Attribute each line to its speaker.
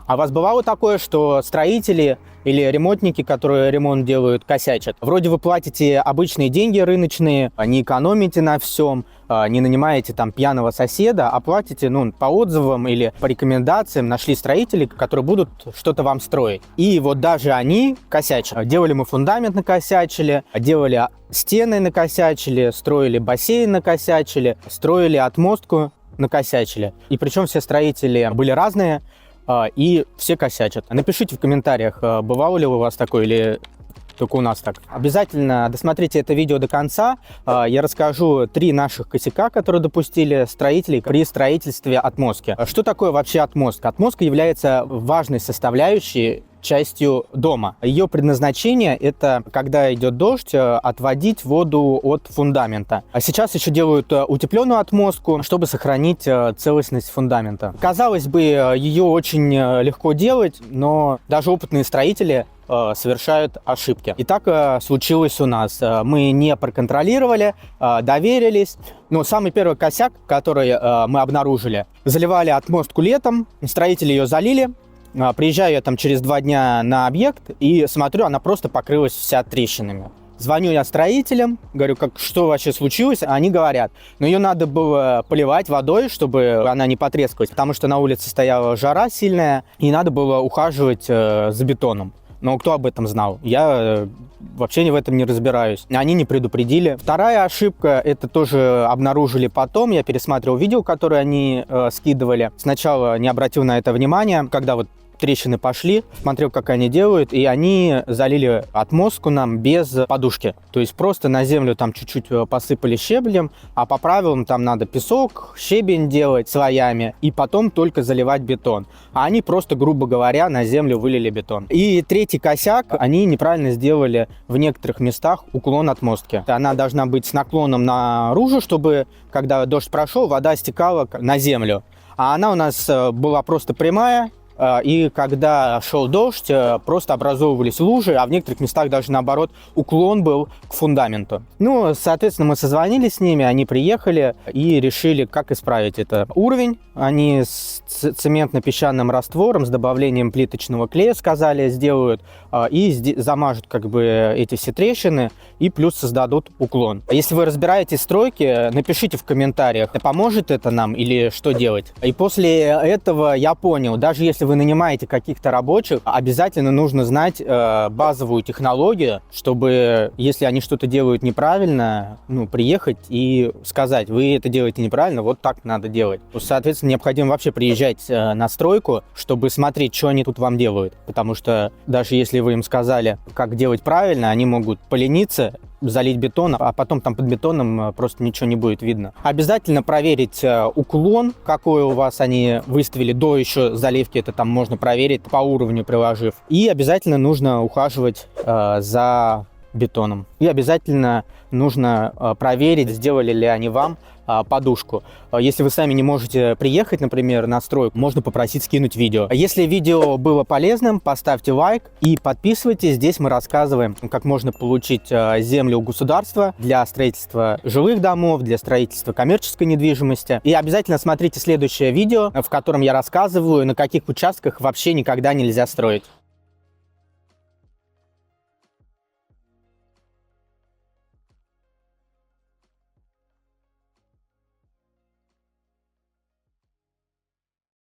Speaker 1: А у вас бывало такое, что строители или ремонтники, которые ремонт делают, косячат? Вроде вы платите обычные деньги рыночные, не экономите на всем, не нанимаете там пьяного соседа, а платите, по отзывам или по рекомендациям нашли строителей, которые будут что-то вам строить. И вот даже они косячат. Делали мы фундамент, накосячили, делали стены, накосячили, строили бассейн, накосячили, строили отмостку, накосячили. И причем все строители были разные, и все косячат. Напишите в комментариях, бывало ли у вас такое или только у нас так. Обязательно досмотрите это видео до конца. Я расскажу 3 наших косяка, которые допустили строители при строительстве отмостки. Что такое вообще отмостка? Отмостка является важной составляющей частью дома. Ее предназначение – это, когда идет дождь, отводить воду от фундамента. А сейчас еще делают утепленную отмостку, чтобы сохранить целостность фундамента. Казалось бы, ее очень легко делать, но даже опытные строители совершают ошибки. И так случилось у нас. Мы не проконтролировали, доверились. Но самый первый косяк, который мы обнаружили, заливали отмостку летом, строители ее залили. Приезжаю я там через 2 дня на объект и смотрю, она просто покрылась вся трещинами. Звоню я строителям, говорю, что вообще случилось? Они говорят, ее надо было поливать водой, чтобы она не потрескалась, потому что на улице стояла жара сильная, и надо было ухаживать за бетоном. Но кто об этом знал? Я вообще в этом не разбираюсь. Они не предупредили. Вторая ошибка, это тоже обнаружили потом. Я пересматривал видео, которые они скидывали. Сначала не обратил на это внимания, когда вот трещины пошли, смотрел, как они делают, и они залили отмостку нам без подушки. То есть просто на землю там чуть-чуть посыпали щебнем, а по правилам там надо песок, щебень делать слоями, и потом только заливать бетон. А они просто, грубо говоря, на землю вылили бетон. И третий косяк, они неправильно сделали в некоторых местах уклон отмостки. Она должна быть с наклоном наружу, чтобы, когда дождь прошел, вода стекала на землю. А она у нас была просто прямая, и когда шел дождь, просто образовывались лужи, а в некоторых местах даже наоборот уклон был к фундаменту. Соответственно, мы созвонились с ними, они приехали и решили, как исправить это. Уровень они с цементно-песчаным раствором с добавлением плиточного клея, сказали, сделают и замажут эти все трещины и плюс создадут уклон. Если вы разбираетесь в стройке, напишите в комментариях, поможет это нам или что делать. И после этого я понял, даже если вы нанимаете каких-то рабочих, обязательно нужно знать базовую технологию, чтобы, если они что-то делают неправильно, приехать и сказать, вы это делаете неправильно, вот так надо делать. Соответственно, необходимо вообще приезжать на стройку, чтобы смотреть, что они тут вам делают. Потому что даже если вы им сказали, как делать правильно, они могут полениться, залить бетон, а потом там под бетоном просто ничего не будет видно. Обязательно проверить уклон, какой у вас они выставили до еще заливки, это там можно проверить по уровню приложив. И обязательно нужно ухаживать за бетоном. И обязательно нужно проверить, сделали ли они вам подушку. Если вы сами не можете приехать, например, на стройку, можно попросить скинуть видео. Если видео было полезным, поставьте лайк и подписывайтесь. Здесь мы рассказываем, как можно получить землю у государства для строительства жилых домов, для строительства коммерческой недвижимости. И обязательно смотрите следующее видео, в котором я рассказываю, на каких участках вообще никогда нельзя строить.